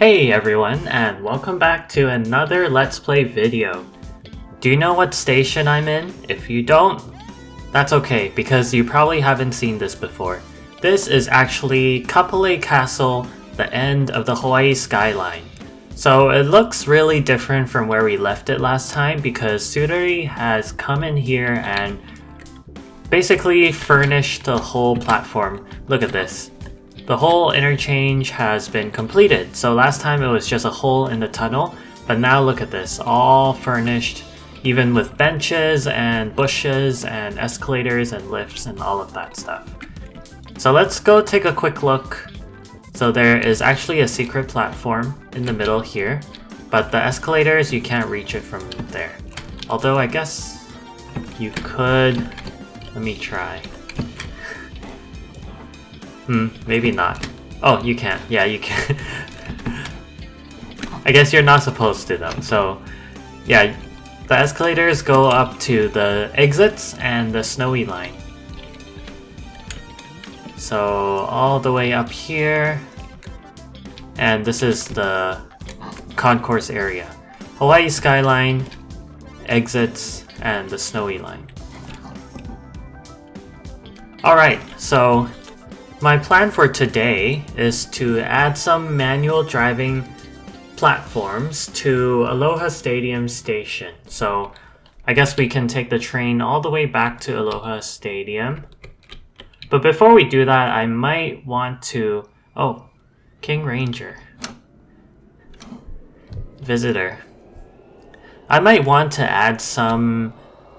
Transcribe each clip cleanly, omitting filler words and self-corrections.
Hey everyone, and welcome back to another Let's Play video. Do you know what station I'm in? If you don't, that's okay, because you probably haven't seen this before. This is actually Kapolei Castle, the end of the Hawai'i Skyline. So it looks really different from where we left it last time, because Sudari has come in here and basically furnished the whole platform. Look at this. The whole interchange has been completed. So last time it was just a hole in the tunnel, but now look at this, all furnished, even with benches and bushes and escalators and lifts and all of that stuff. So let's go take a quick look. So there is actually a secret platform in the middle here, but the escalators, you can't reach it from there. Although I guess you could. Let me try. Maybe not. Oh, you can. Yeah, you can. I guess you're not supposed to though. So, yeah, the escalators go up to the exits and the snowy line. So, all the way up here. And this is the concourse area. Hawai'i Skyline, exits, and the snowy line. Alright, so my plan for today is to add some manual driving platforms to Aloha Stadium Station. So I guess we can take the train all the way back to Aloha Stadium. But before we do that, I might want to... Oh, King Ranger. Visitor. I might want to add some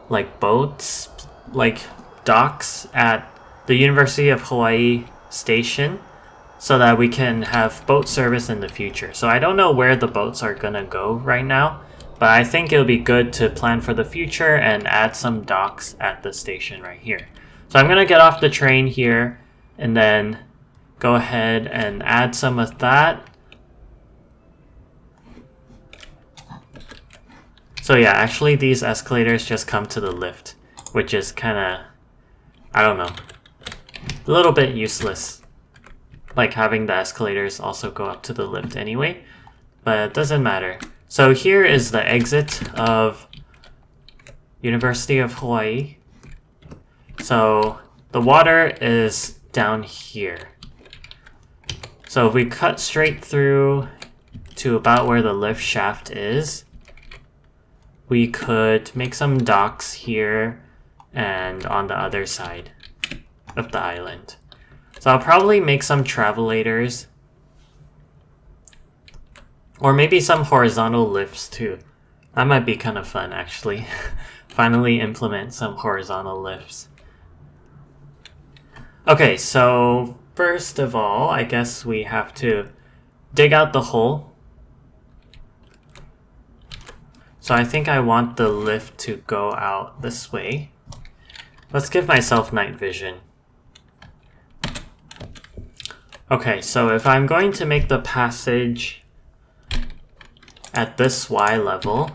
like boats, like docks at the University of Hawaii Station so that we can have boat service in the future. So I don't know where the boats are gonna go right now, but I think it'll be good to plan for the future and add some docks at the station right here. So I'm gonna get off the train here and then go ahead and add some of that. So yeah, actually these escalators just come to the lift, which is kinda, I don't know, a little bit useless, like having the escalators also go up to the lift anyway, but it doesn't matter. So here is the exit of University of Hawaii. So the water is down here. So if we cut straight through to about where the lift shaft is, we could make some docks here and on the other side of the island. So I'll probably make some travelators, or maybe some horizontal lifts too. That might be kind of fun actually. Finally implement some horizontal lifts. Okay, so first of all, I guess we have to dig out the hole. So I think I want the lift to go out this way. Let's give myself night vision. Okay, so if I'm going to make the passage at this Y level,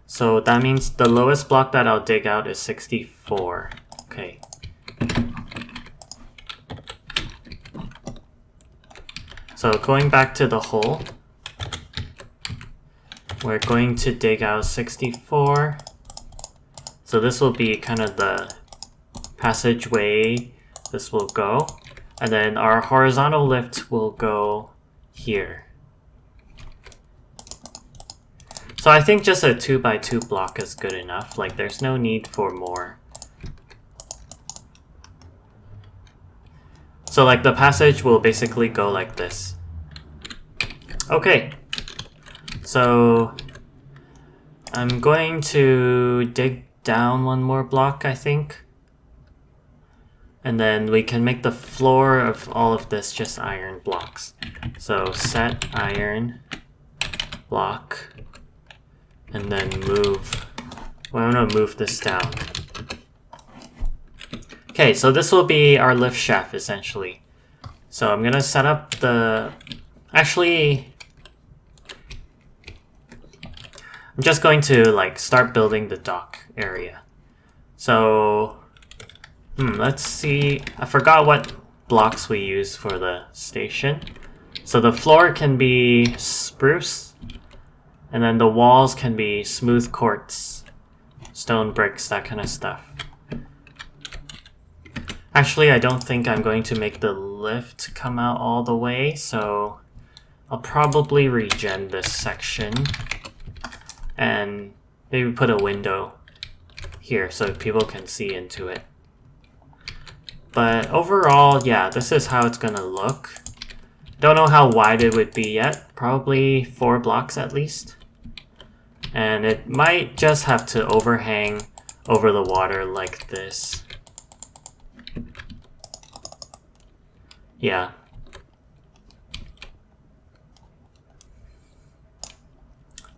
so that means the lowest block that I'll dig out is 64. Okay. So going back to the hole, we're going to dig out 64. So this will be kind of the passageway this will go. And then our horizontal lift will go here. So I think just a 2x2 block is good enough. Like there's no need for more. So like the passage will basically go like this. Okay. So I'm going to dig down one more block, I think. And then we can make the floor of all of this just iron blocks. So set iron block and then move. Well, I'm gonna move this down. Okay, so this will be our lift shaft essentially. So I'm gonna set up the... Actually, I'm just going to like start building the dock area. So let's see. I forgot what blocks we use for the station. So the floor can be spruce, and then the walls can be smooth quartz, stone bricks, that kind of stuff. Actually, I don't think I'm going to make the lift come out all the way, so I'll probably regen this section and maybe put a window here so people can see into it. But overall, yeah, this is how it's gonna look. Don't know how wide it would be yet, probably 4 blocks at least. And it might just have to overhang over the water like this. Yeah.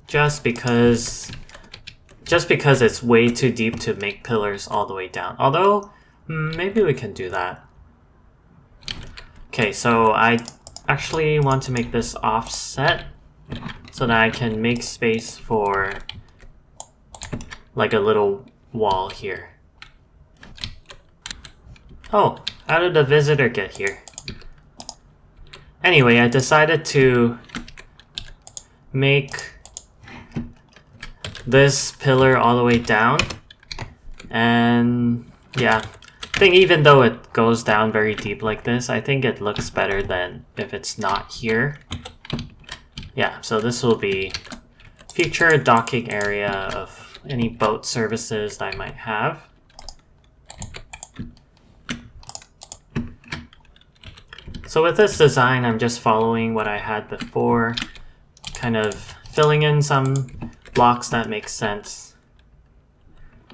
Just because it's way too deep to make pillars all the way down. Although, maybe we can do that. Okay, so I actually want to make this offset so that I can make space for like a little wall here. Oh, how did the visitor get here? Anyway, I decided to make this pillar all the way down, and yeah, I think even though it goes down very deep like this, I think it looks better than if it's not here. Yeah, so this will be future docking area of any boat services that I might have. So with this design, I'm just following what I had before, kind of filling in some blocks that make sense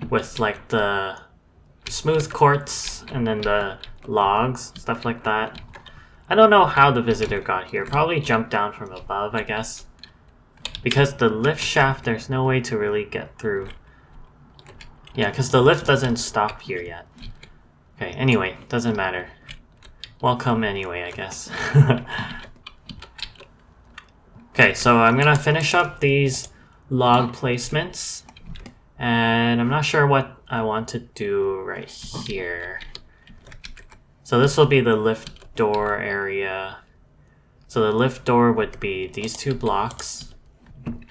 with like the smooth quartz and then the logs, stuff like that. I don't know how the visitor got here. Probably jumped down from above, I guess. Because the lift shaft, there's no way to really get through. Yeah, because the lift doesn't stop here yet. Okay, anyway, doesn't matter. Welcome anyway, I guess. Okay, so I'm gonna finish up these log placements, and I'm not sure what I want to do right here. So this will be the lift door area. So the lift door would be these 2 blocks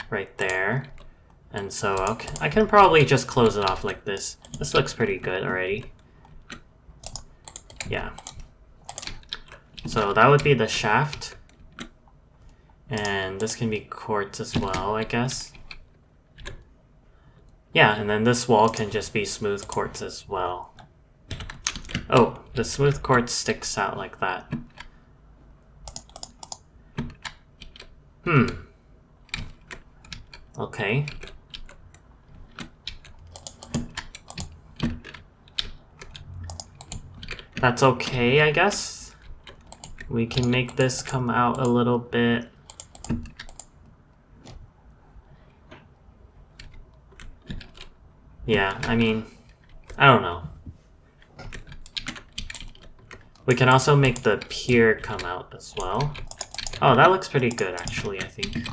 right there. And so okay, I can probably just close it off like this. This looks pretty good already. Yeah. So that would be the shaft. And this can be quartz as well, I guess. Yeah, and then this wall can just be smooth quartz as well. Oh, the smooth quartz sticks out like that. Okay. That's okay, I guess. We can make this come out a little bit. Yeah, I mean, I don't know. We can also make the pier come out as well. Oh, that looks pretty good actually, I think.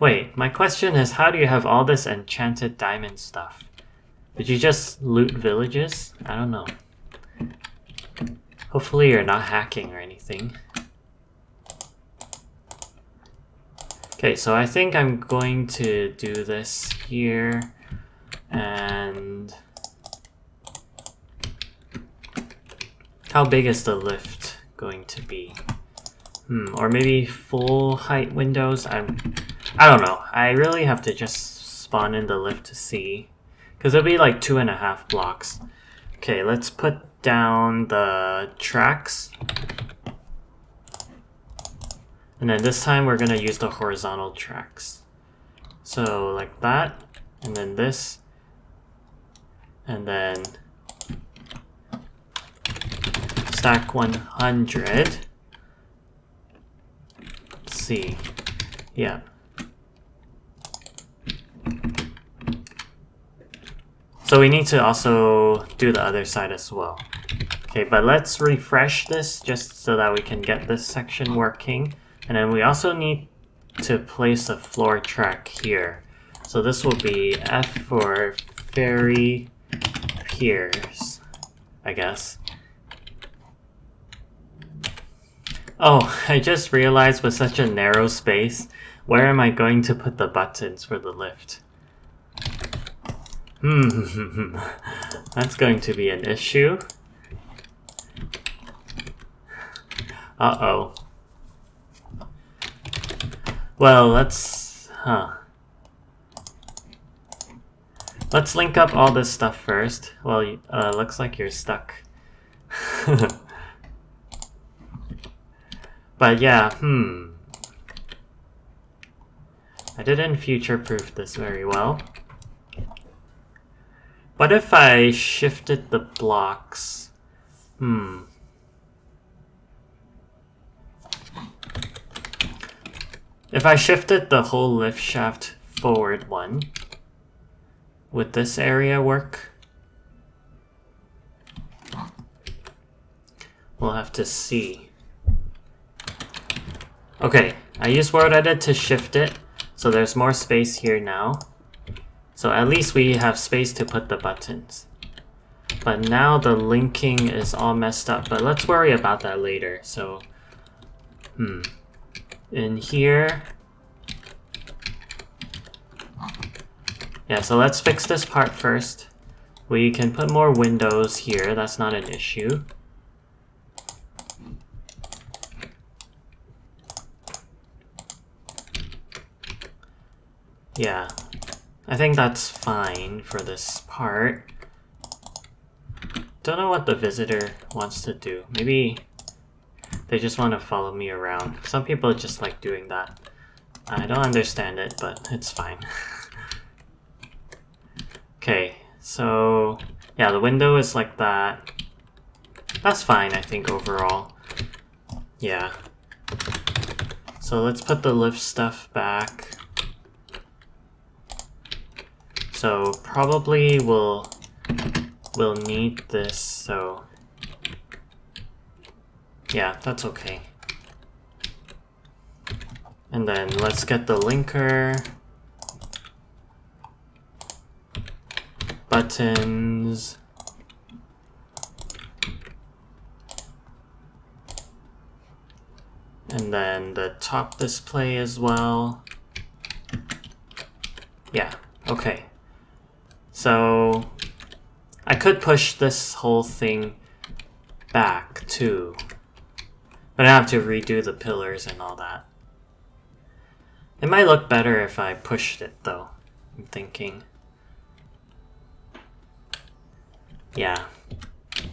Wait, my question is, how do you have all this enchanted diamond stuff? Did you just loot villages? I don't know. Hopefully you're not hacking or anything. Okay, so I think I'm going to do this here, and how big is the lift going to be? Or maybe full height windows? I don't know. I really have to just spawn in the lift to see, because it'll be like 2.5 blocks. Okay, let's put down the tracks. And then this time we're gonna use the horizontal tracks. So like that, and then this, and then stack 100. Let's see. Yeah. So we need to also do the other side as well. Okay, but let's refresh this just so that we can get this section working. And then we also need to place a floor track here. So this will be F for Ferry piers, I guess. Oh, I just realized with such a narrow space, where am I going to put the buttons for the lift? That's going to be an issue. Uh-oh. Well, let's link up all this stuff first. Well, looks like you're stuck. But yeah, I didn't future-proof this very well. What if I shifted the blocks? If I shifted the whole lift shaft forward one, would this area work? We'll have to see. Okay, I used World Edit to shift it, so there's more space here now. So at least we have space to put the buttons. But now the linking is all messed up, but let's worry about that later. So, in here. Yeah, so let's fix this part first. We can put more windows here, that's not an issue. Yeah, I think that's fine for this part. Don't know what the visitor wants to do. Maybe they just want to follow me around. Some people just like doing that. I don't understand it, but it's fine. Okay, so yeah, the window is like that. That's fine, I think, overall. Yeah. So let's put the lift stuff back. So probably we'll need this, so yeah, that's okay. And then let's get the linker, buttons, and then the top display as well. Yeah, okay. So I could push this whole thing back too, but I have to redo the pillars and all that. It might look better if I pushed it though, I'm thinking. Yeah.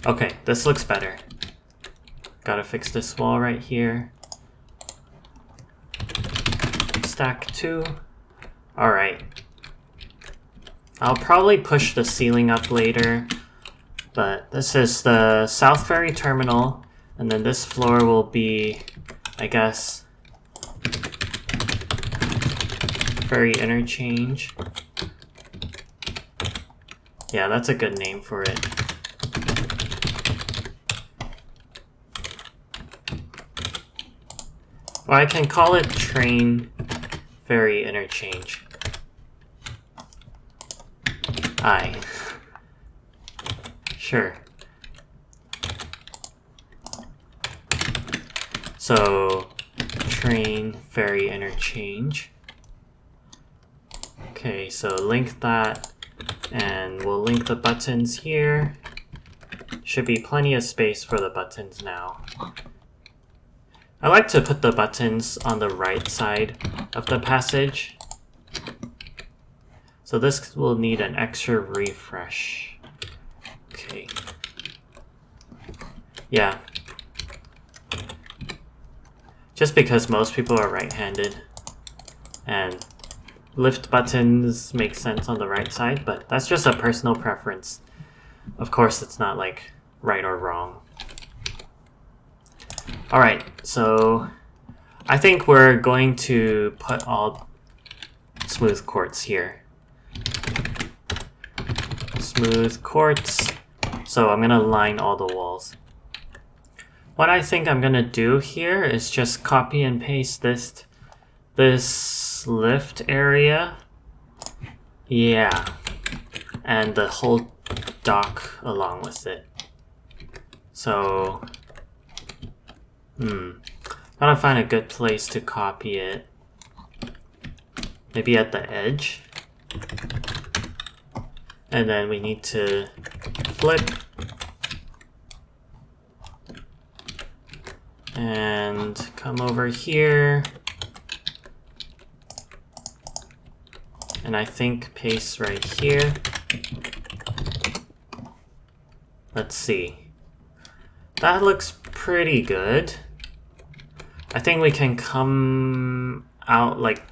Okay, this looks better. Gotta fix this wall right here. Stack 2. Alright. I'll probably push the ceiling up later, but this is the South Ferry Terminal, and then this floor will be, I guess, Ferry Interchange. Yeah, that's a good name for it. Or I can call it Train Ferry Interchange. Aye. Sure. So, Train Ferry Interchange. Okay, so link that, and we'll link the buttons here. Should be plenty of space for the buttons now. I like to put the buttons on the right side of the passage. So this will need an extra refresh. Okay. Yeah. Just because most people are right-handed, and lift buttons make sense on the right side, but that's just a personal preference. Of course, it's not like right or wrong. Alright, so I think we're going to put all smooth quartz here. Smooth quartz. So I'm gonna line all the walls. What I think I'm gonna do here is just copy and paste this lift area. Yeah. And the whole dock along with it. So Gotta find a good place to copy it. Maybe at the edge. And then we need to flip. And come over here. And I think paste right here. Let's see. That looks pretty good. I think we can come out like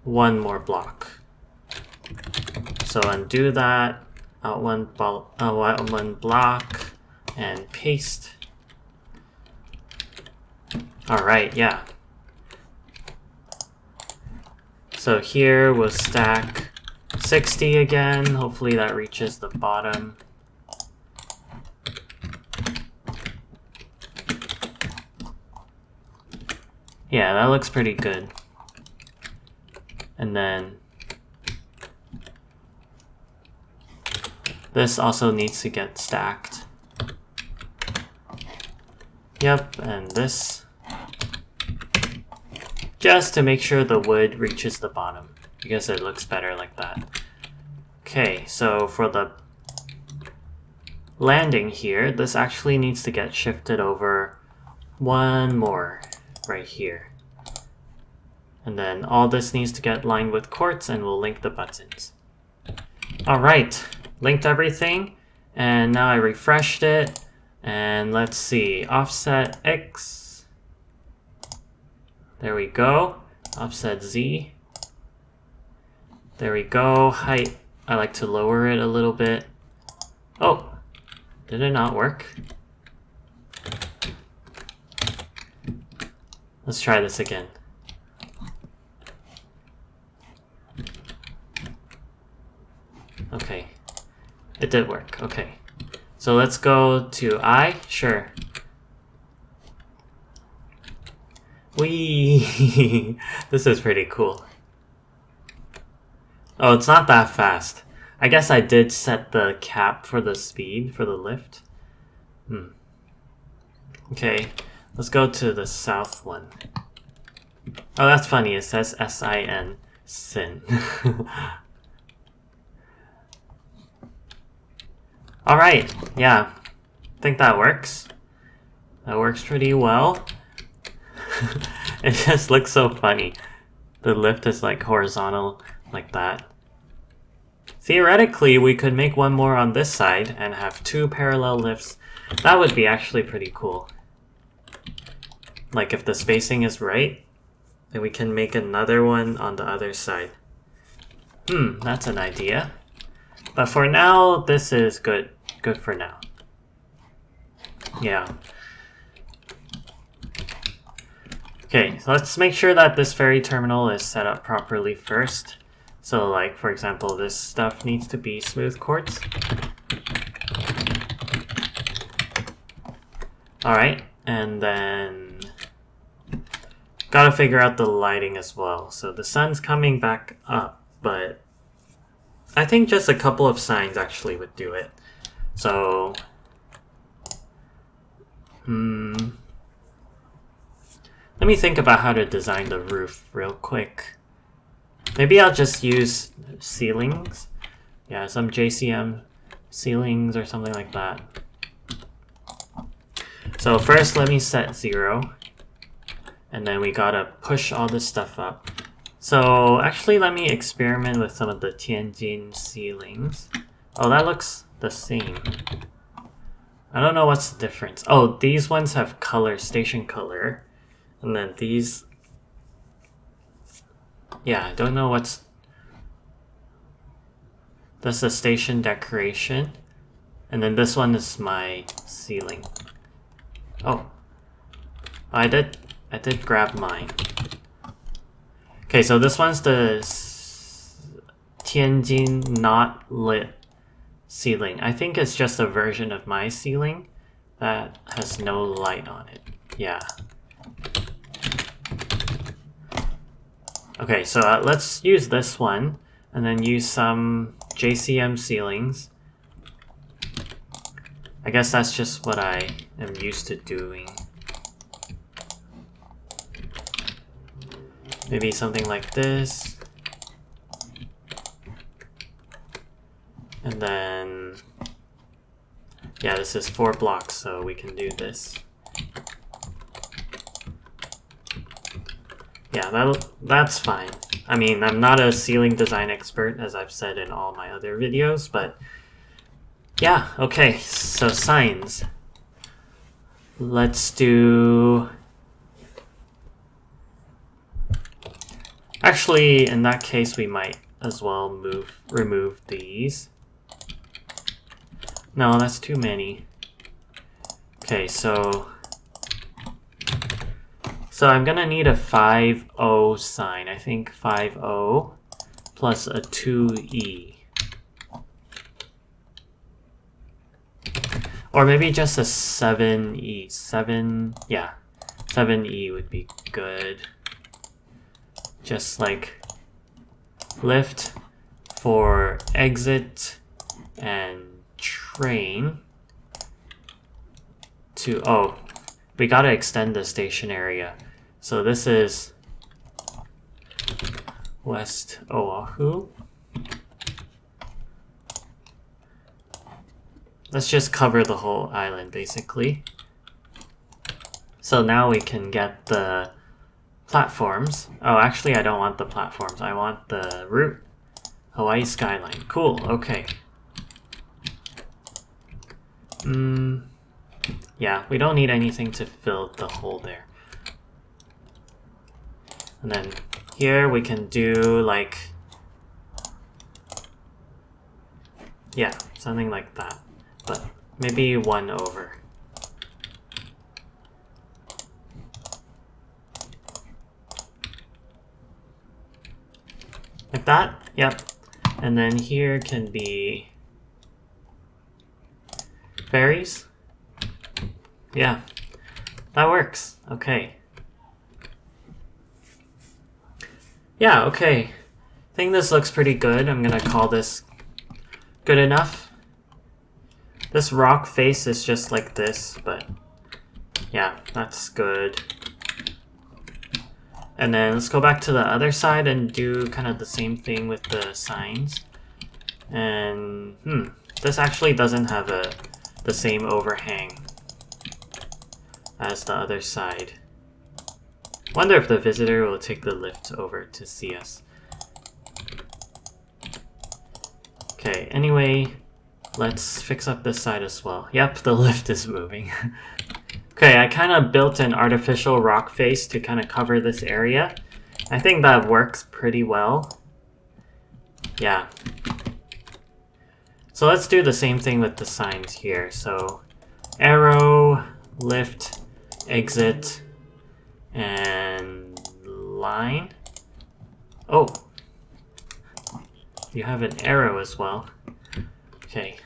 one more block. So undo that, out one block, and paste. Alright, yeah. So here we'll stack 60 again. Hopefully that reaches the bottom. Yeah, that looks pretty good. And then this also needs to get stacked. Yep, and this. Just to make sure the wood reaches the bottom, because it looks better like that. Okay, so for the landing here, this actually needs to get shifted over one more right here. And then all this needs to get lined with quartz, and we'll link the buttons. Alright, linked everything, and now I refreshed it, and let's see, offset X. There we go. Offset Z. There we go. Height, I like to lower it a little bit. Oh, did it not work? Let's try this again. Okay, it did work. Okay, so let's go to I. Sure. Whee! This is pretty cool. Oh, it's not that fast. I guess I did set the cap for the speed for the lift. Okay, let's go to the south one. Oh, that's funny. It says S-I-N. Sin. Alright, yeah. I think that works. That works pretty well. It just looks so funny. The lift is like horizontal like that. Theoretically, we could make one more on this side and have two parallel lifts. That would be actually pretty cool. Like if the spacing is right, then we can make another one on the other side. That's an idea. But for now, this is good. Good for now. Yeah. Okay, so let's make sure that this ferry terminal is set up properly first. So like, for example, this stuff needs to be smooth quartz. Alright, and then gotta figure out the lighting as well. So the sun's coming back up, but I think just a couple of signs actually would do it. So, let me think about how to design the roof real quick. Maybe I'll just use ceilings. Yeah, some JCM ceilings or something like that. So first let me set 0. And then we gotta push all this stuff up. So actually let me experiment with some of the Tianjin ceilings. Oh, that looks the same. I don't know what's the difference. Oh, these ones have color, station color. And then these... Yeah, I don't know what's... That's the station decoration. And then this one is my ceiling. Oh. I did grab mine. Okay, so this one's the Tianjin not lit ceiling. I think it's just a version of my ceiling that has no light on it. Yeah. Okay, so let's use this one and then use some JCM ceilings. I guess that's just what I am used to doing. Maybe something like this. And then, yeah, this is 4 blocks, so we can do this. Yeah, that's fine. I mean, I'm not a ceiling design expert, as I've said in all my other videos, but yeah, okay, so signs. Let's do... Actually, in that case, we might as well remove these. No, that's too many. Okay, so I'm gonna need a 5-0 sign. I think 5-0 plus a 2E. Or maybe just a 7E. 7E would be good. Just like lift for exit and train to, oh, we gotta extend the station area. So this is West Oahu. Let's just cover the whole island basically. So now we can get the platforms. Oh, actually I don't want the platforms. I want the route. Hawai'i Skyline. Cool, okay. Yeah, we don't need anything to fill the hole there. And then here we can do like, yeah, something like that. But maybe 1 over. Like that? Yep. And then here can be ferries. Yeah, that works. Okay. Yeah, okay. I think this looks pretty good. I'm gonna call this good enough. This rock face is just like this, but yeah, that's good. And then let's go back to the other side and do kind of the same thing with the signs. And this actually doesn't have the same overhang as the other side. Wonder if the visitor will take the lift over to see us. Okay, anyway, let's fix up this side as well. Yep, the lift is moving. Okay, I kind of built an artificial rock face to kind of cover this area. I think that works pretty well. Yeah. So let's do the same thing with the signs here. So arrow, lift, exit, and line. Oh, you have an arrow as well. Okay.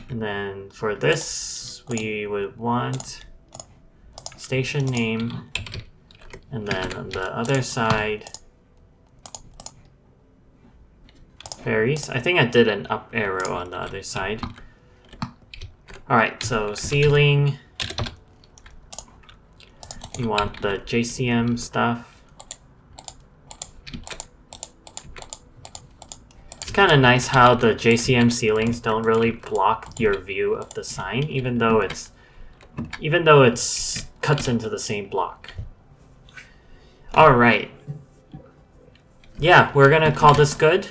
And then for this, we would want station name, and then on the other side, ferries. I think I did an up arrow on the other side. Alright, so ceiling. You want the JCM stuff. It's kind of nice how the JCM ceilings don't really block your view of the sign, even though it's cuts into the same block. Alright. Yeah, we're gonna call this good.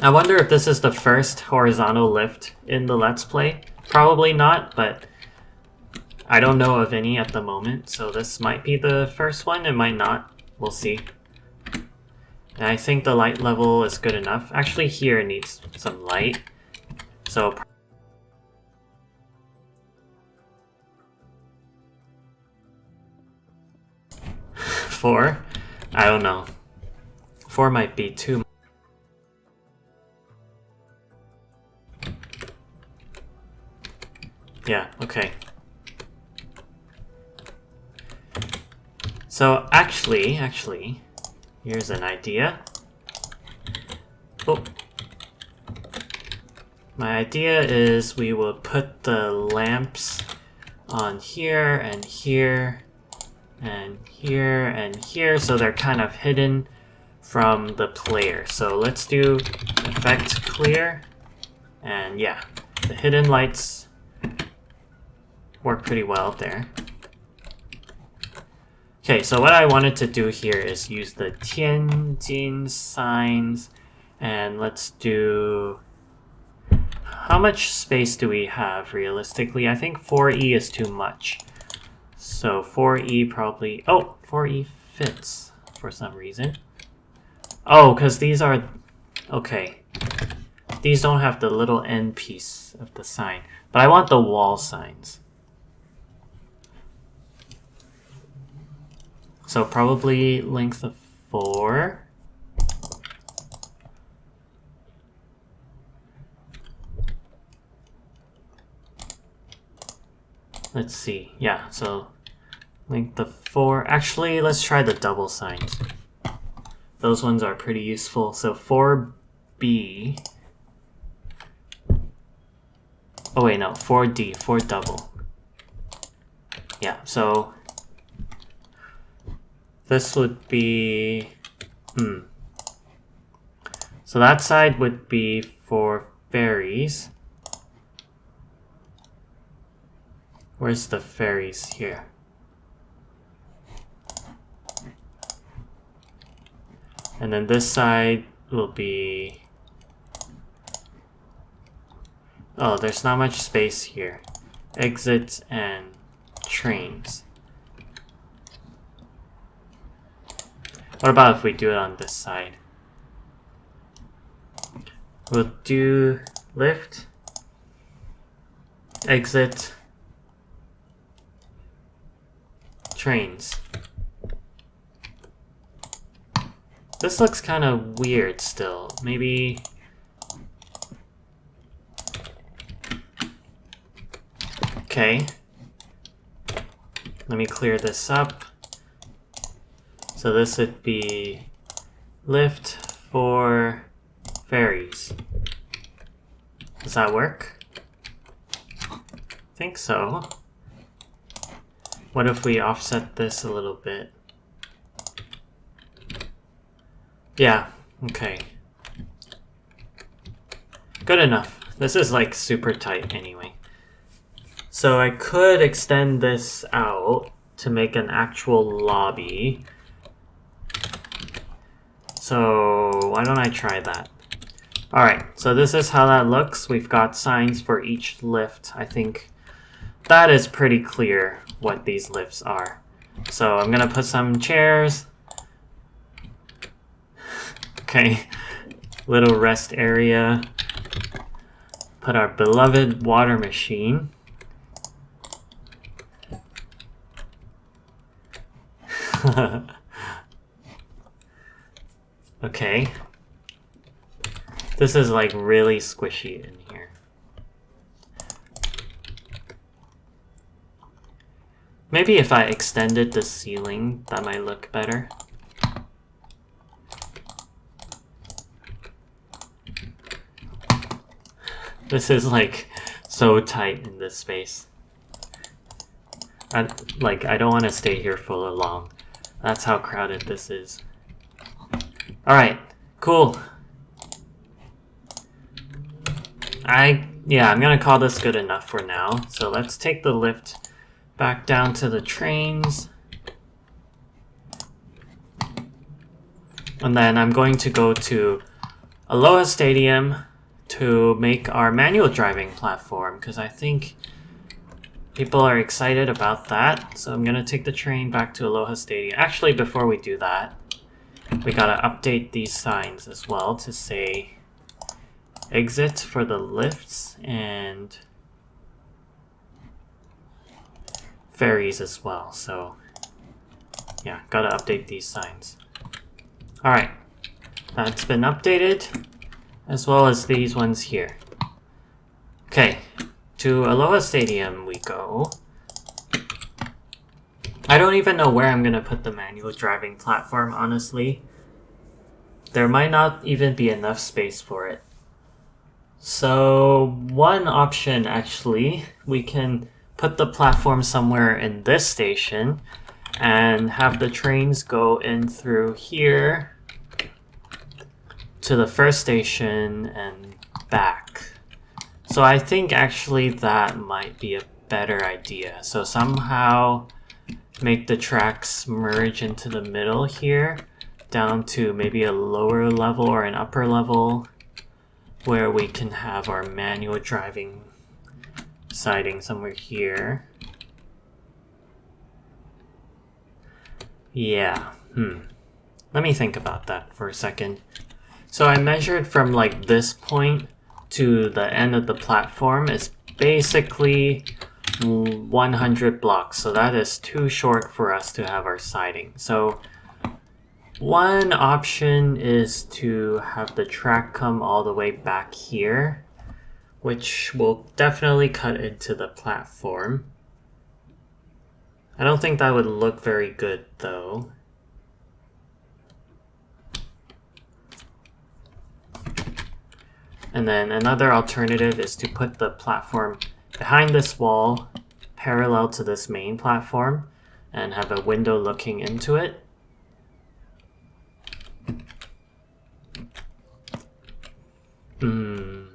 I wonder if this is the first horizontal lift in the Let's Play. Probably not, but I don't know of any at the moment, so this might be the first one, it might not. We'll see. And I think the light level is good enough. Actually, here it needs some light. So 4? I don't know. 4 might be too much. Yeah, okay. So actually, here's an idea. Oh. My idea is we will put the lamps on here and here and here, so they're kind of hidden from the player. So let's do effect clear, and yeah, the hidden lights work pretty well there. Okay, so what I wanted to do here is use the Tianjin signs, and let's do... How much space do we have realistically? I think 4E is too much. So 4E probably... Oh, 4E fits for some reason. Oh, because these are... Okay. These don't have the little end piece of the sign. But I want the wall signs. So probably length of 4. Let's see. Yeah, so length of 4. Actually, let's try the double signs. Those ones are pretty useful. So 4B. Oh wait, no, 4D, 4 double. Yeah, so this would be... So that side would be for ferries. Where's the ferries here? And then this side will be... Oh, there's not much space here. Exits and trains. What about if we do it on this side? We'll do lift, exit, trains. This looks kind of weird still. Maybe... Okay. Let me clear this up. So this would be lift for ferries. Does that work? I think so. What if we offset this a little bit? Yeah, okay. Good enough. This is like super tight anyway. So I could extend this out to make an actual lobby. So why don't I try that? Alright, so this is how that looks. We've got signs for each lift. I think that is pretty clear what these lifts are. So I'm gonna put some chairs. Okay, little rest area. Put our beloved water machine. Okay. This is like really squishy in here. Maybe if I extended the ceiling, that might look better. This is like so tight in this space. I don't want to stay here for long. That's how crowded this is. Alright, cool. I'm gonna call this good enough for now. So let's take the lift back down to the trains. And then I'm going to go to Aloha Stadium to make our manual driving platform, because I think people are excited about that. So I'm gonna take the train back to Aloha Stadium. Actually, before we do that, we gotta update these signs as well to say exit for the lifts and ferries as well. So yeah, gotta update these signs. Alright, that's been updated, as well as these ones here. Okay, to Aloha Stadium we go. I don't even know where I'm gonna put the manual driving platform, honestly. There might not even be enough space for it. So one option, actually, we can put the platform somewhere in this station, and have the trains go in through here to the first station and back. So I think actually that might be a better idea. So somehow make the tracks merge into the middle here, down to maybe a lower level or an upper level, where we can have our manual driving siding somewhere here. Yeah, let me think about that for a second. So I measured from like this point to the end of the platform is basically 100 blocks, so that is too short for us to have our siding. So one option is to have the track come all the way back here, which will definitely cut into the platform. I don't think that would look very good though. And then another alternative is to put the platform behind this wall, parallel to this main platform, and have a window looking into it. And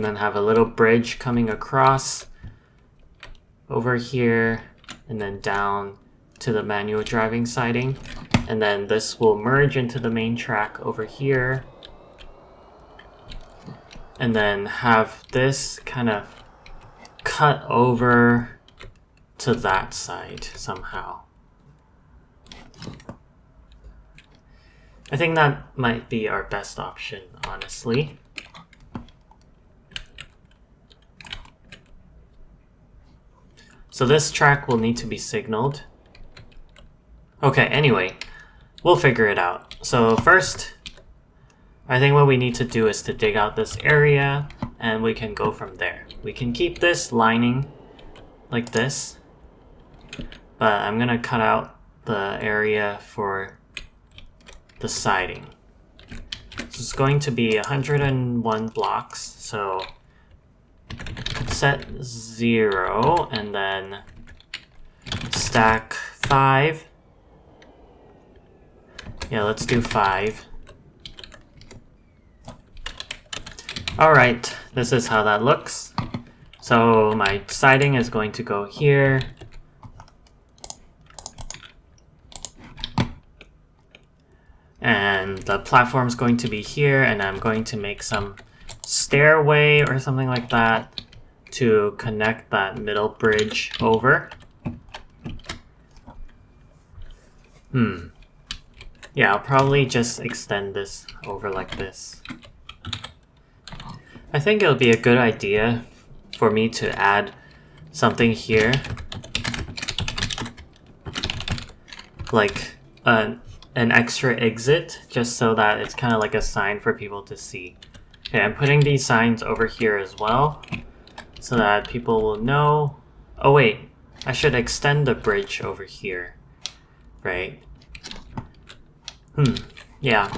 then have a little bridge coming across over here, and then down to the manual driving siding. And then this will merge into the main track over here. And then have this kind of cut over to that side somehow. I think that might be our best option, honestly. So this track will need to be signaled. Okay, anyway, we'll figure it out. So first, I think what we need to do is to dig out this area, and we can go from there. We can keep this lining like this, but I'm gonna cut out the area for the siding. So it's going to be 101 blocks, so set 0 and then stack 5. Yeah, let's do 5. Alright, this is how that looks. So my siding is going to go here. And the platform's going to be here, and I'm going to make some stairway or something like that to connect that middle bridge over. Yeah, I'll probably just extend this over like this. I think it'll be a good idea for me to add something here, like an extra exit, just so that it's kind of like a sign for people to see. Okay, I'm putting these signs over here as well, so that people will know. Oh wait, I should extend the bridge over here, right? Yeah,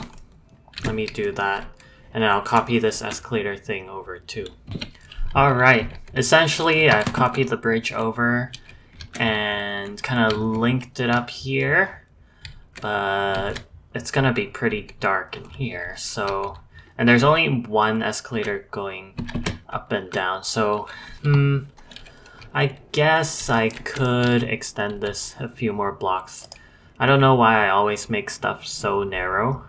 let me do that. And then I'll copy this escalator thing over too. Alright, essentially I've copied the bridge over and kind of linked it up here, but it's gonna be pretty dark in here, so... And there's only one escalator going up and down, so... I guess I could extend this a few more blocks. I don't know why I always make stuff so narrow.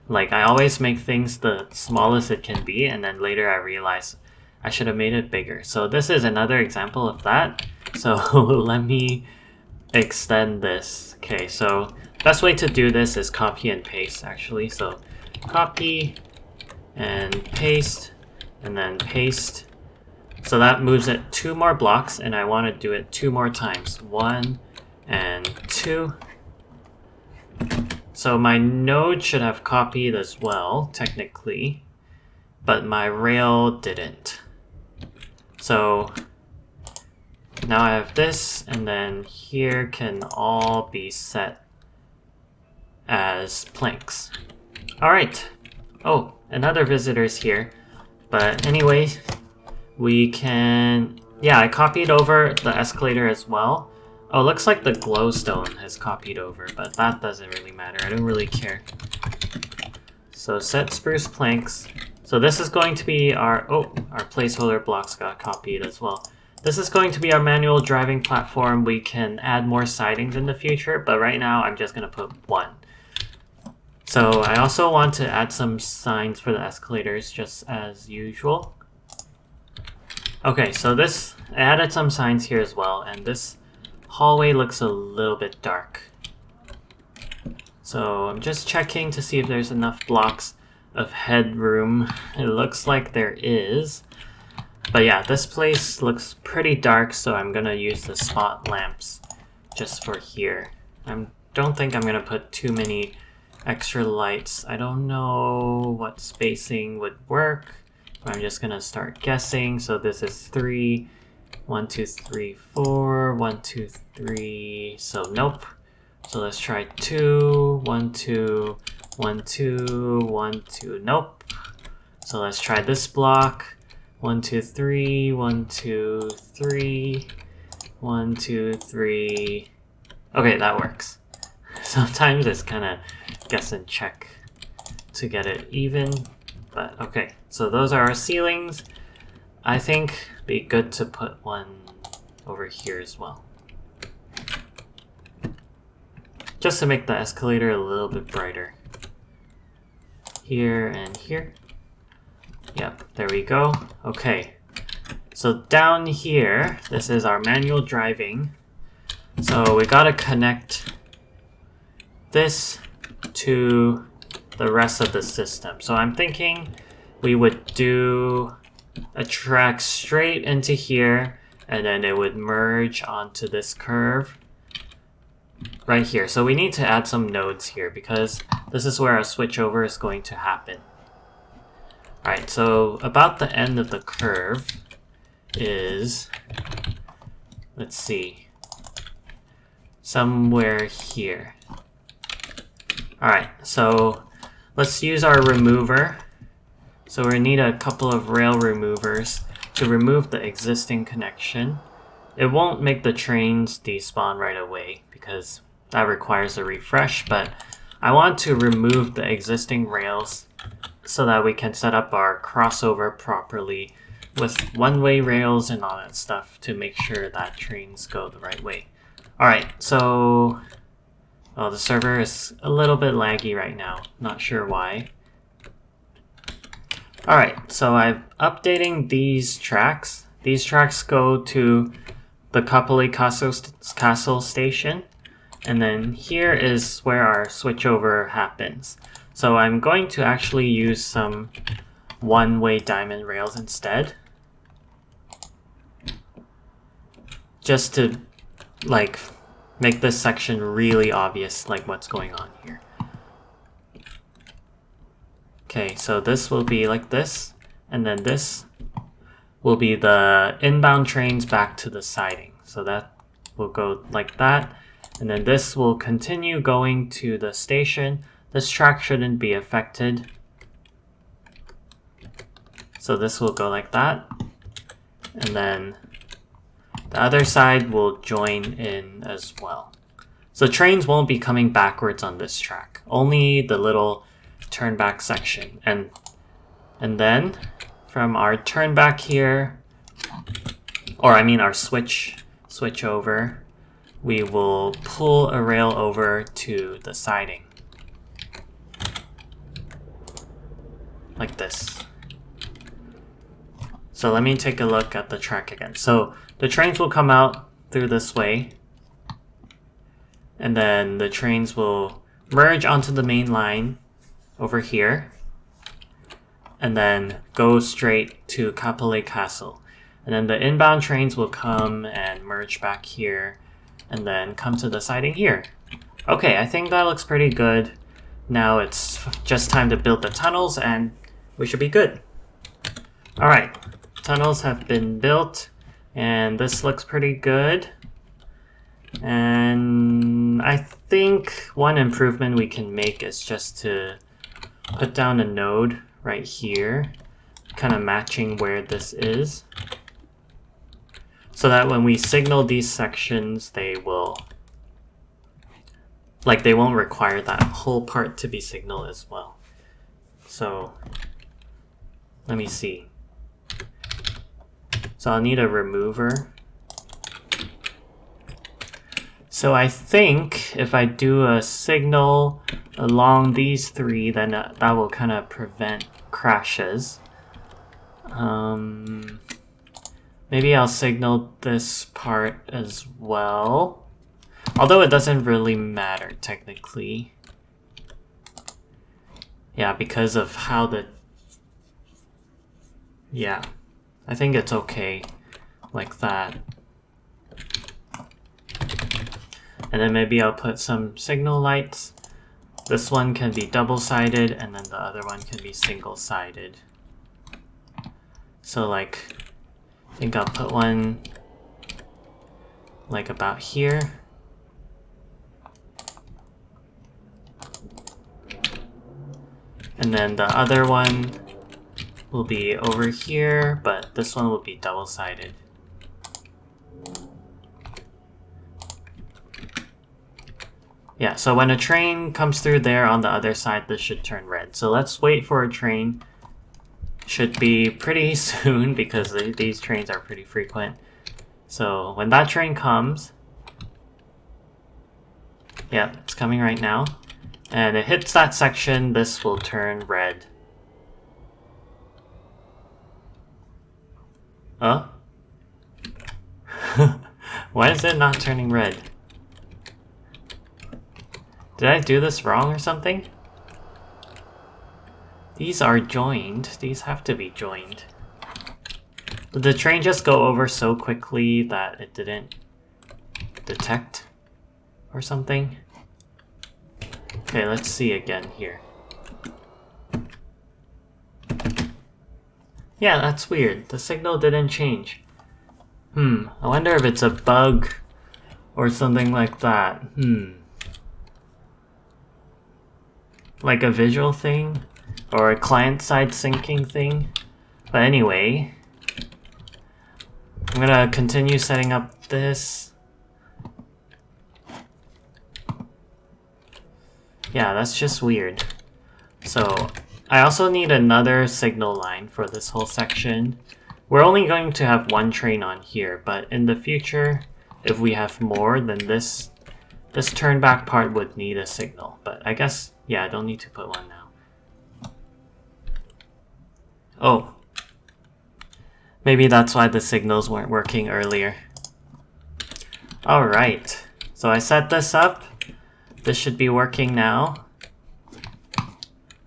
Like, I always make things the smallest it can be, and then later I realize I should have made it bigger. So this is another example of that. So let me extend this. Okay, so best way to do this is copy and paste, actually. So copy and paste, and then paste. So that moves it 2 more blocks, and I want to do it 2 more times. 1 and 2. So my node should have copied as well, technically, but my rail didn't. So now I have this, and then here can all be set as planks. Alright. Oh, another visitor's here. But anyway, we can... Yeah, I copied over the escalator as well. Oh, looks like the glowstone has copied over, but that doesn't really matter. I don't really care. So set spruce planks. So this is going to be our placeholder blocks got copied as well. This is going to be our manual driving platform. We can add more sidings in the future, but right now I'm just going to put one. So I also want to add some signs for the escalators, just as usual. Okay, so I added some signs here as well, and this hallway looks a little bit dark. So I'm just checking to see if there's enough blocks of headroom. It looks like there is. But yeah, this place looks pretty dark, so I'm gonna use the spot lamps just for here. I don't think I'm gonna put too many extra lights. I don't know what spacing would work. I'm just gonna start guessing. So this is 3, 1, 2, 3, 4, 1, 2, 3. So nope. So let's try 2, 1, 2, 1, 2, 1, 2. Nope. So let's try this block. 1, 2, 3, 1, 2, 3, 1, 2, 3. Okay, that works. Sometimes it's kind of guess and check to get it even, but okay. So those are our ceilings. I think it'd be good to put one over here as well, just to make the escalator a little bit brighter. Here and here. Yep, there we go. Okay, so down here, this is our manual driving. So we gotta connect this to the rest of the system. So I'm thinking we would do a track straight into here, and then it would merge onto this curve right here. So we need to add some nodes here because this is where our switchover is going to happen. Alright, so about the end of the curve is, let's see, somewhere here. Alright, so let's use our remover. So we need a couple of rail removers to remove the existing connection. It won't make the trains despawn right away because that requires a refresh, but I want to remove the existing rails so that we can set up our crossover properly with one-way rails and all that stuff to make sure that trains go the right way. Alright, so the server is a little bit laggy right now. Not sure why. Alright, so I'm updating these tracks. These tracks go to the Hawai'i Castle station. And then here is where our switchover happens. So I'm going to actually use some one-way diamond rails instead. Just to, like, make this section really obvious, like what's going on here. Okay, so this will be like this, and then this will be the inbound trains back to the siding. So that will go like that, and then this will continue going to the station. This track shouldn't be affected. So this will go like that, and then the other side will join in as well. So trains won't be coming backwards on this track, only the little turnback section. And then from our turnback here, or I mean our switch over, we will pull a rail over to the siding. Like this. So let me take a look at the track again. So the trains will come out through this way, and then the trains will merge onto the main line over here, and then go straight to Hawai'i Castle. And then the inbound trains will come and merge back here, and then come to the siding here. Okay, I think that looks pretty good. Now it's just time to build the tunnels, and we should be good. Alright, tunnels have been built, and this looks pretty good. And I think one improvement we can make is just to put down a node right here, kind of matching where this is. so that when we signal these sections, they will, like, they won't require that whole part to be signaled as well. So let me see. So I'll need a remover. So I think if I do a signal along these three, then that will kind of prevent crashes. Maybe I'll signal this part as well. Although it doesn't really matter technically. Yeah, because of how the... Yeah, I think it's okay like that. And then maybe I'll put some signal lights. This one can be double-sided, and then the other one can be single-sided. So like, I think I'll put one like about here. And then the other one will be over here, but this one will be double-sided. Yeah, so when a train comes through there on the other side, this should turn red. So let's wait for a train. Should be pretty soon because these trains are pretty frequent. So when that train comes, yeah, it's coming right now, and it hits that section, this will turn red. Huh? Why is it not turning red? Did I do this wrong or something? These are joined. These have to be joined. Did the train just go over so quickly that it didn't detect or something? Okay, let's see again here. Yeah, that's weird. The signal didn't change. I wonder if it's a bug or something like that. Like a visual thing? Or a client-side syncing thing? But anyway, I'm gonna continue setting up this. Yeah, that's just weird. So, I also need another signal line for this whole section. We're only going to have one train on here, but in the future, if we have more, then this turnback part would need a signal. But I guess, yeah, I don't need to put one now. Oh. Maybe that's why the signals weren't working earlier. Alright, so I set this up. This should be working now.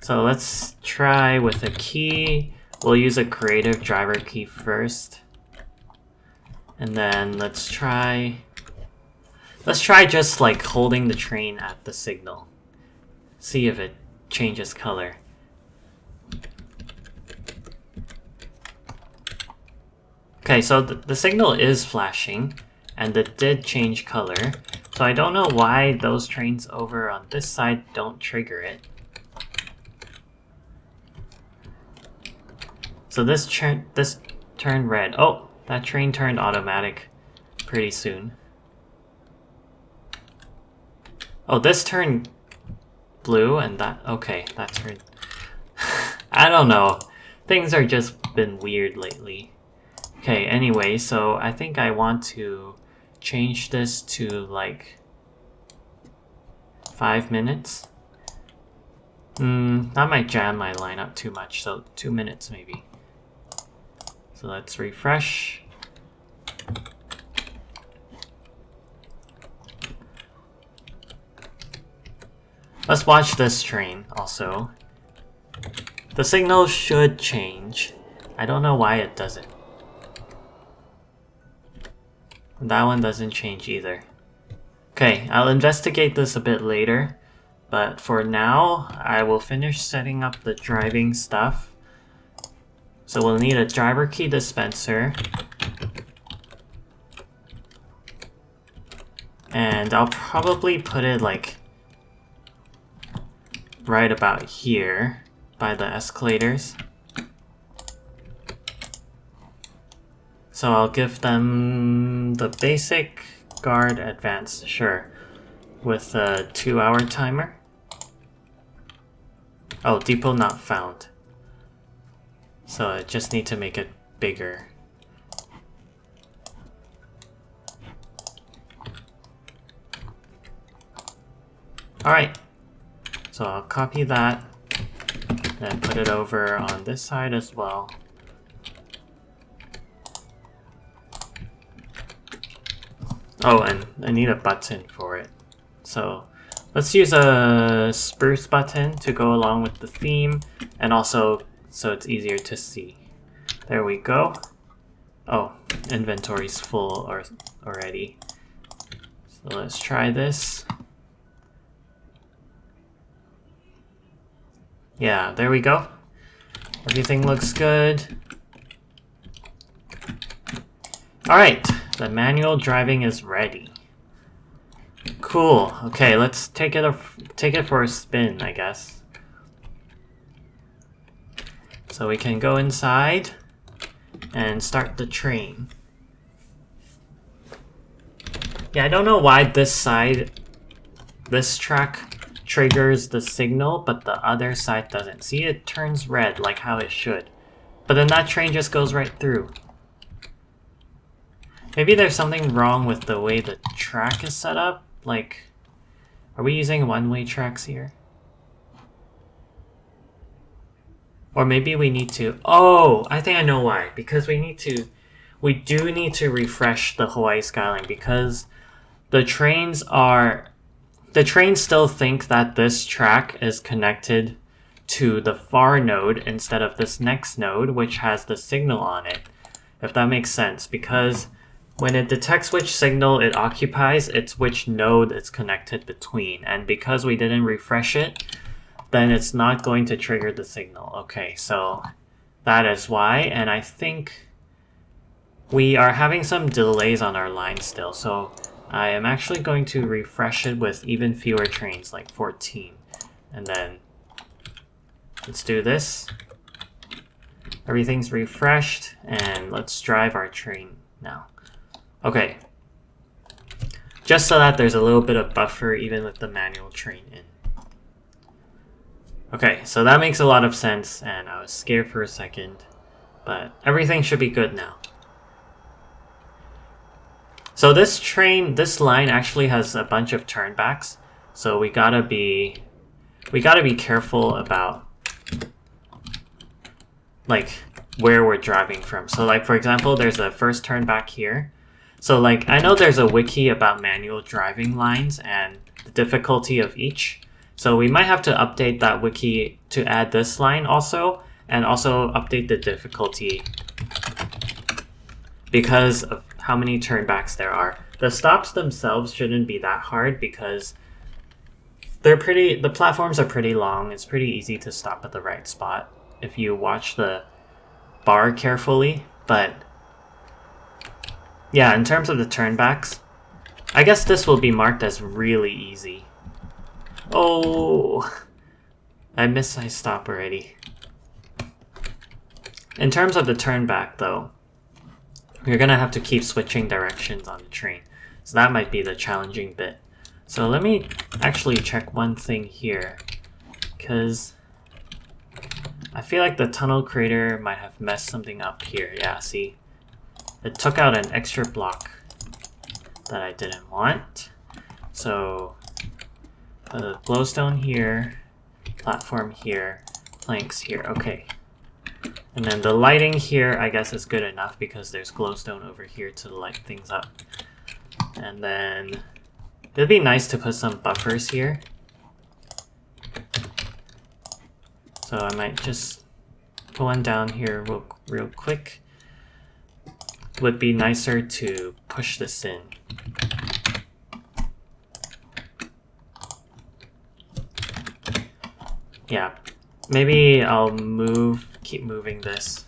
So let's try with a key. We'll use a creative driver key first. And then let's try just like holding the train at the signal. See if it changes color. Okay, so the signal is flashing, and it did change color. So I don't know why those trains over on this side don't trigger it. So this turned red. Oh, that train turned automatic pretty soon. Oh, this turned blue, and that... Okay, that turned... I don't know. Things are just been weird lately. Okay, anyway, so I think I want to change this to like 5 minutes. That might jam my lineup too much, so 2 minutes maybe. So let's refresh. Let's watch this train also. The signal should change. I don't know why it doesn't. That one doesn't change either. Okay, I'll investigate this a bit later, but for now, I will finish setting up the driving stuff. So we'll need a driver key dispenser. And I'll probably put it like right about here by the escalators. So I'll give them the basic guard advanced, sure, with a 2-hour timer. Oh, depot not found. So I just need to make it bigger. Alright, so I'll copy that and put it over on this side as well. Oh, and I need a button for it. So let's use a spruce button to go along with the theme, and also so it's easier to see. There we go. Oh, inventory's full already. So let's try this. Yeah, there we go. Everything looks good. Alright, the manual driving is ready. Cool. Okay, let's take it for a spin, I guess. So we can go inside and start the train. Yeah, I don't know why this track triggers the signal, but the other side doesn't. See, it turns red like how it should. But then that train just goes right through. Maybe there's something wrong with the way the track is set up. Like, are we using one-way tracks here? Or maybe we need to... Oh, I think I know why. Because we do need to refresh the Hawai'i Skyline, because the trains still think that this track is connected to the far node instead of this next node, which has the signal on it. If that makes sense, because when it detects which signal it occupies, it's which node it's connected between. And because we didn't refresh it, then it's not going to trigger the signal. Okay, so that is why. And I think we are having some delays on our line still. So I am actually going to refresh it with even fewer trains, like 14. And then let's do this. Everything's refreshed, and let's drive our train now. Okay. Just so that there's a little bit of buffer even with the manual train in. Okay, so that makes a lot of sense, and I was scared for a second, but everything should be good now. So this line actually has a bunch of turnbacks, so we gotta be careful about like where we're driving from. So like, for example, there's a first turnback here. So like, I know there's a wiki about manual driving lines and the difficulty of each. So we might have to update that wiki to add this line also, and also update the difficulty because of how many turnbacks there are. The stops themselves shouldn't be that hard because the platforms are pretty long. It's pretty easy to stop at the right spot if you watch the bar carefully. But yeah, in terms of the turnbacks, I guess this will be marked as really easy. Oh, I missed my stop already. In terms of the turnback though, you're gonna have to keep switching directions on the train. So that might be the challenging bit. So let me actually check one thing here, because I feel like the tunnel creator might have messed something up here. Yeah, see? It took out an extra block that I didn't want. So put a glowstone here, platform here, planks here. Okay. And then the lighting here, I guess, is good enough because there's glowstone over here to light things up. And then it'd be nice to put some buffers here. So I might just put one down here real quick. Would be nicer to push this in. Yeah, maybe I'll keep moving this.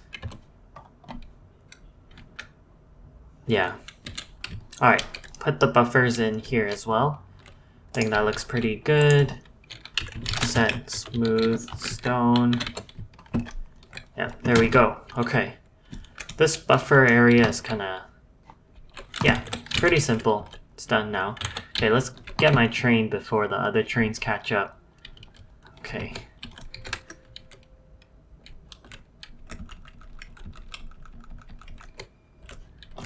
Yeah. Alright, put the buffers in here as well. I think that looks pretty good. Set smooth stone. Yeah, there we go. Okay. This buffer area is kind of, yeah, pretty simple. It's done now. Okay, let's get my train before the other trains catch up. Okay.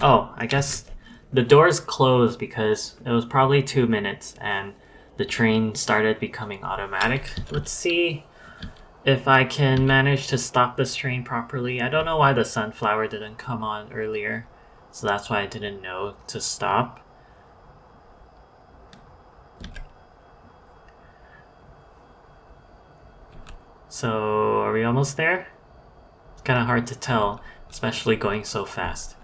Oh, I guess the doors closed because it was probably 2 minutes and the train started becoming automatic. Let's see if I can manage to stop this train properly. I don't know why the sunflower didn't come on earlier, so that's why I didn't know to stop. So, are we almost there? It's kind of hard to tell, especially going so fast.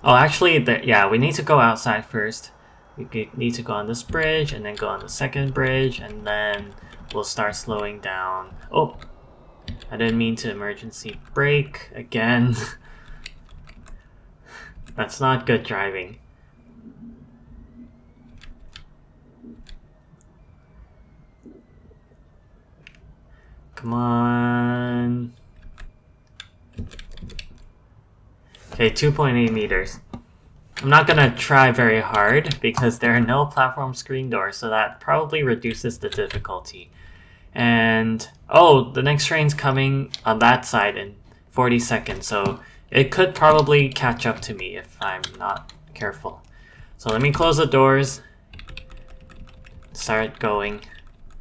Oh, actually, yeah, we need to go outside first. We need to go on this bridge, and then go on the second bridge, and then we'll start slowing down. Oh, I didn't mean to emergency brake again. That's not good driving. Come on. Okay, 2.8 meters. I'm not gonna try very hard because there are no platform screen doors, so that probably reduces the difficulty. And oh, the next train's coming on that side in 40 seconds, so it could probably catch up to me if I'm not careful. So let me close the doors, start going.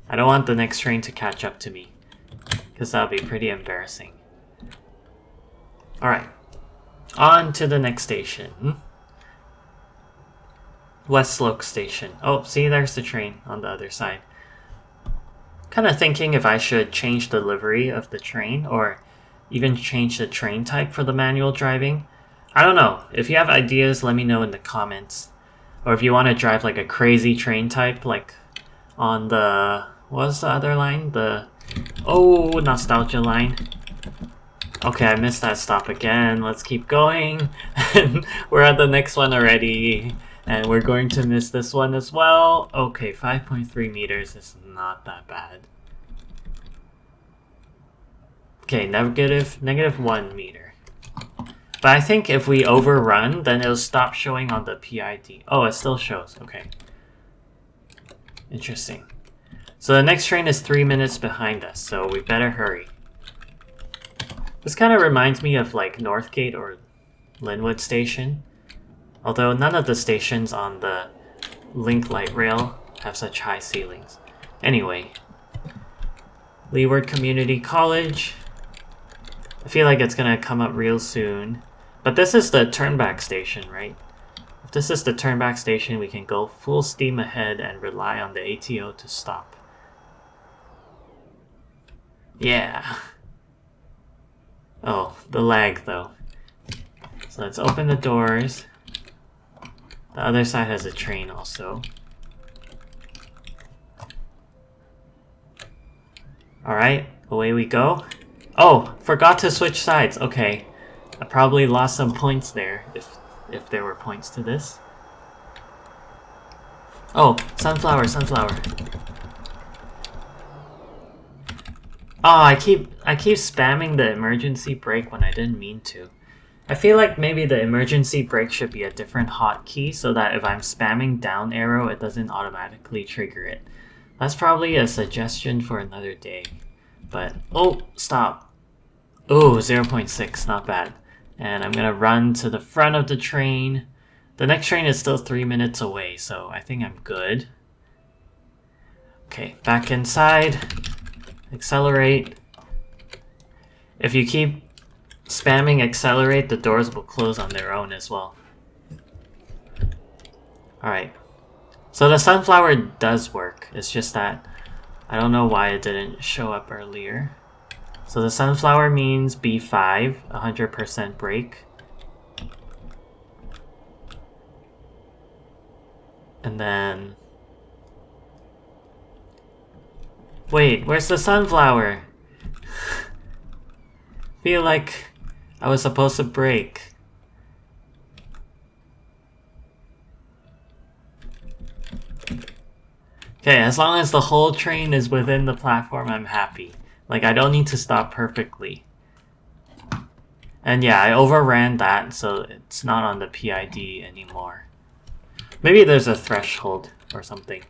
I don't want the next train to catch up to me, because that would be pretty embarrassing. Alright, on to the next station. West Slope Station. Oh, see, there's the train on the other side. Kind of thinking if I should change the livery of the train or even change the train type for the manual driving. I don't know. If you have ideas, let me know in the comments. Or if you want to drive like a crazy train type, like on the... what was the other line? The... oh, nostalgia line. Okay, I missed that stop again. Let's keep going. We're at the next one already. And we're going to miss this one as well. Okay, 5.3 meters is not that bad. Okay, negative 1 meter. But I think if we overrun, then it'll stop showing on the PID. Oh, it still shows. Okay. Interesting. So the next train is 3 minutes behind us, so we better hurry. This kind of reminds me of like Northgate or Linwood Station. Although none of the stations on the Link Light Rail have such high ceilings. Anyway, Leeward Community College. I feel like it's gonna come up real soon. But this is the Turnback station, right? If this is the Turnback station, we can go full steam ahead and rely on the ATO to stop. Yeah. Oh, the lag though. So let's open the doors. The other side has a train also. Alright, away we go. Oh, forgot to switch sides. Okay. I probably lost some points there, if there were points to this. Oh, sunflower. Oh, I keep spamming the emergency brake when I didn't mean to. I feel like maybe the emergency brake should be a different hotkey so that if I'm spamming down arrow, it doesn't automatically trigger it. That's probably a suggestion for another day. But, oh, stop. Oh, 0.6, not bad. And I'm gonna run to the front of the train. The next train is still 3 minutes away, so I think I'm good. Okay, back inside. Accelerate. If you keep spamming accelerate, the doors will close on their own as well. Alright. So the sunflower does work. It's just that I don't know why it didn't show up earlier. So the sunflower means B5, 100% brake. And then... wait, where's the sunflower? Feel like I was supposed to brake. Okay, as long as the whole train is within the platform, I'm happy. Like, I don't need to stop perfectly. And yeah, I overran that, so it's not on the PID anymore. Maybe there's a threshold or something.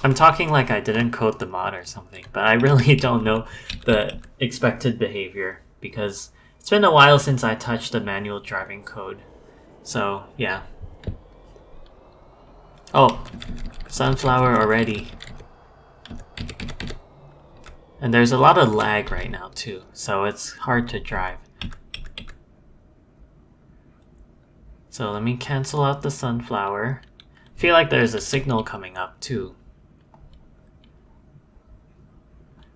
I'm talking like I didn't code the mod or something, but I really don't know the expected behavior because it's been a while since I touched the manual driving code. So, yeah. Oh, sunflower already. And there's a lot of lag right now too, so it's hard to drive. So let me cancel out the sunflower. I feel like there's a signal coming up too.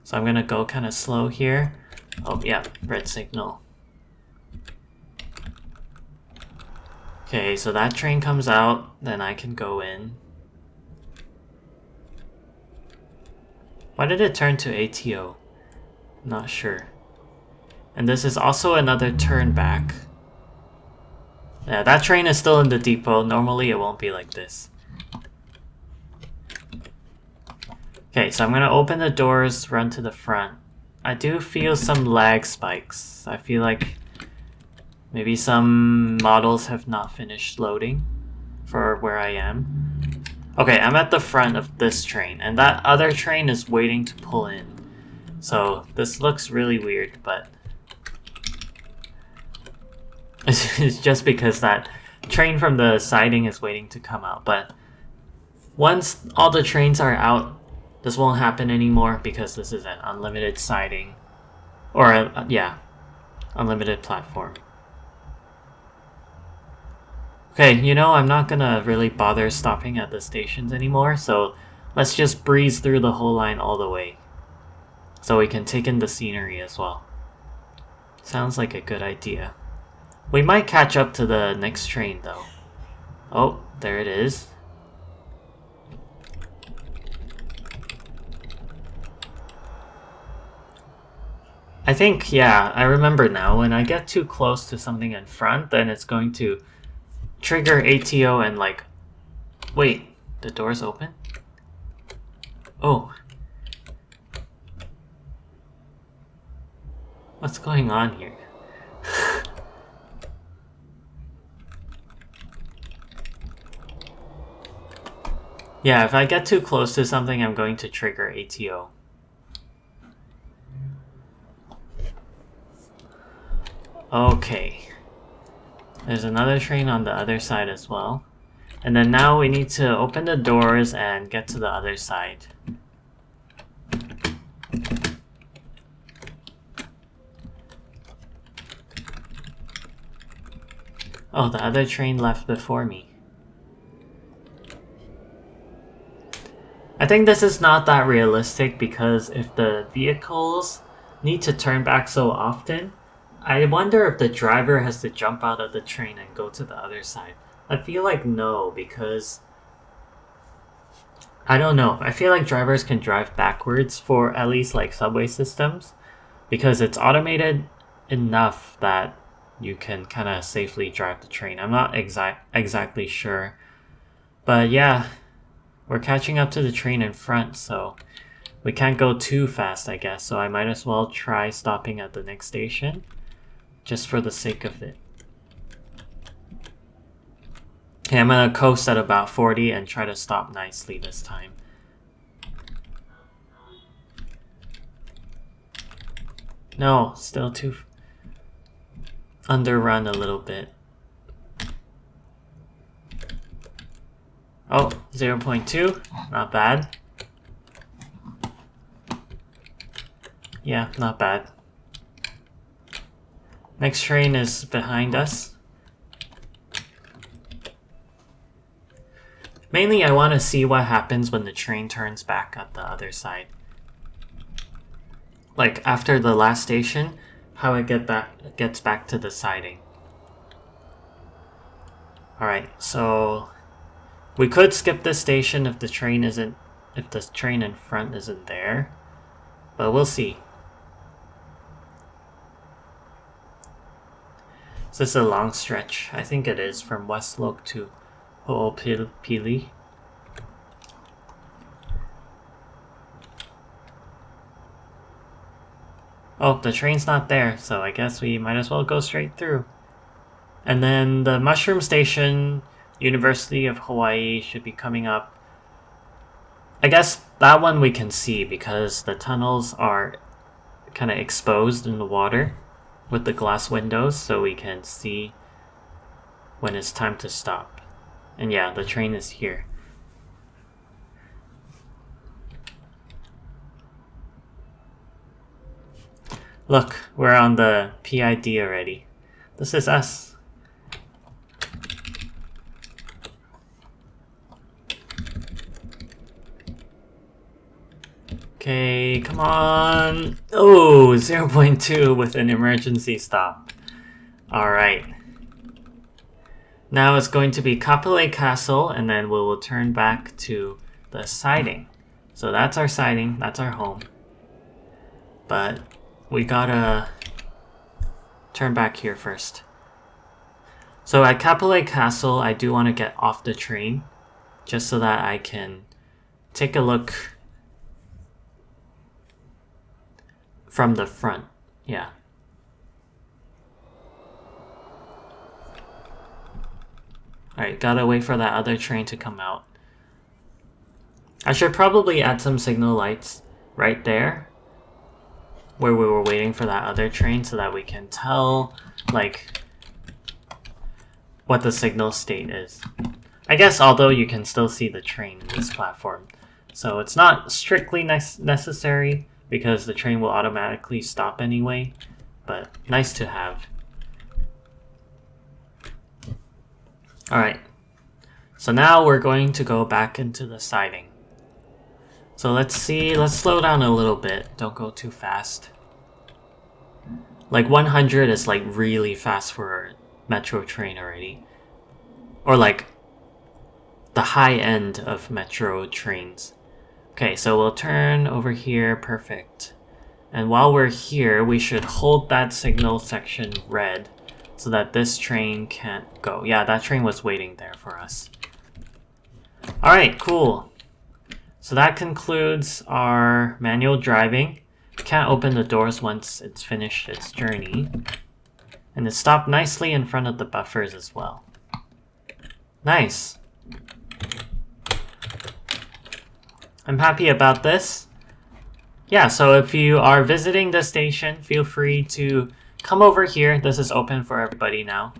So I'm gonna go kind of slow here. Oh yeah, red signal. Okay, so that train comes out, then I can go in. Why did it turn to ATO? Not sure. And this is also another Turnback. Yeah, that train is still in the depot. Normally it won't be like this. Okay, so I'm gonna open the doors, run to the front. I do feel some lag spikes. I feel like maybe some models have not finished loading for where I am. Okay, I'm at the front of this train, and that other train is waiting to pull in. So this looks really weird, but it's just because that train from the siding is waiting to come out. But once all the trains are out, this won't happen anymore because this is an unlimited siding. Or, yeah, unlimited platform. Okay, you know, I'm not gonna really bother stopping at the stations anymore, so let's just breeze through the whole line all the way. So we can take in the scenery as well. Sounds like a good idea. We might catch up to the next train though. Oh, there it is. I think, yeah, I remember now, when I get too close to something in front, then it's going to trigger ATO and like... Wait, the door's open? Oh. What's going on here? Yeah, if I get too close to something, I'm going to trigger ATO. Okay. There's another train on the other side as well. And then now we need to open the doors and get to the other side. Oh, the other train left before me. I think this is not that realistic because if the vehicles need to turn back so often, I wonder if the driver has to jump out of the train and go to the other side. I feel like no, because I don't know. I feel like drivers can drive backwards for at least like subway systems because it's automated enough that you can kind of safely drive the train. I'm not exactly sure. But yeah, we're catching up to the train in front, so we can't go too fast, I guess. So I might as well try stopping at the next station just for the sake of it. Okay, I'm gonna coast at about 40 and try to stop nicely this time. No, still too underrun a little bit. Oh, 0.2, not bad. Yeah, not bad. Next train is behind us. Mainly I want to see what happens when the train turns back at the other side. Like after the last station, how it gets back to the siding. Alright, so we could skip this station if the train in front isn't there. But we'll see. Is this a long stretch? I think it is, from West Loke to Ho'opili. Oh, the train's not there, so I guess we might as well go straight through. And then the Mushroom Station, University of Hawaii, should be coming up. I guess that one we can see because the tunnels are kind of exposed in the water with the glass windows, so we can see when it's time to stop. And yeah, the train is here. Look, we're on the PID already. This is us. Okay, come on. Oh, 0.2 with an emergency stop. Alright. Now it's going to be Kapolei Castle, and then we will turn back to the siding. So that's our siding, that's our home. But we gotta turn back here first. So at Kapolei Castle, I do want to get off the train, just so that I can take a look from the front. Yeah. Alright, gotta wait for that other train to come out. I should probably add some signal lights right there where we were waiting for that other train so that we can tell, like, what the signal state is. I guess although you can still see the train in this platform. So it's not strictly necessary because the train will automatically stop anyway, but nice to have. Alright, so now we're going to go back into the siding. So let's slow down a little bit, don't go too fast. Like 100 is like really fast for a metro train already. Or like the high end of metro trains. Okay, so we'll turn over here, perfect. And while we're here, we should hold that signal section red so that this train can't go. Yeah, that train was waiting there for us. Alright, cool. So that concludes our manual driving. We can't open the doors once it's finished its journey. And it stopped nicely in front of the buffers as well. Nice. I'm happy about this. Yeah, so if you are visiting the station, feel free to come over here. This is open for everybody now.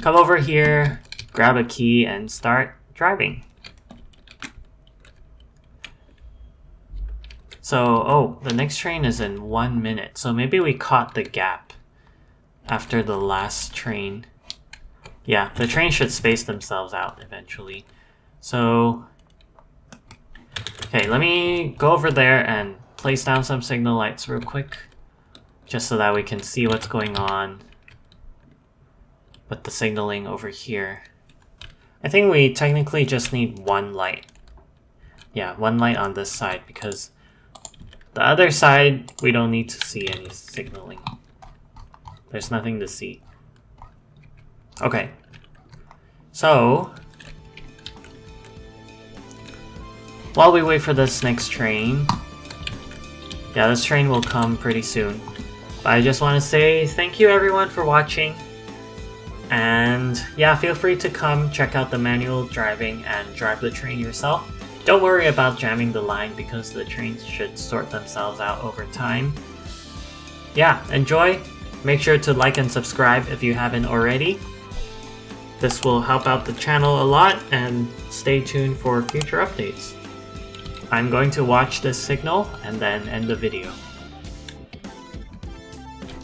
Come over here, grab a key, and start driving. So, oh, the next train is in 1 minute. So maybe we caught the gap after the last train. Yeah, the train should space themselves out eventually. So, okay, let me go over there and place down some signal lights real quick, just so that we can see what's going on with the signaling over here. I think we technically just need one light. Yeah, one light on this side, because the other side, we don't need to see any signaling. There's nothing to see. Okay. So, while we wait for this next train, yeah, this train will come pretty soon. But I just want to say thank you everyone for watching. And yeah, feel free to come check out the manual driving and drive the train yourself. Don't worry about jamming the line because the trains should sort themselves out over time. Yeah, enjoy. Make sure to like and subscribe if you haven't already. This will help out the channel a lot, and stay tuned for future updates. I'm going to watch this signal and then end the video.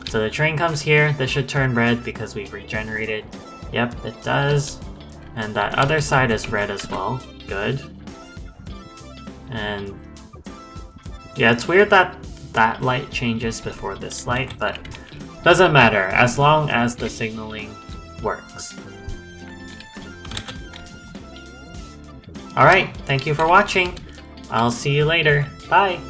So the train comes here. This should turn red because we've regenerated. Yep, it does. And that other side is red as well. Good. And yeah, it's weird that that light changes before this light, but doesn't matter as long as the signaling works. Alright, thank you for watching. I'll see you later. Bye!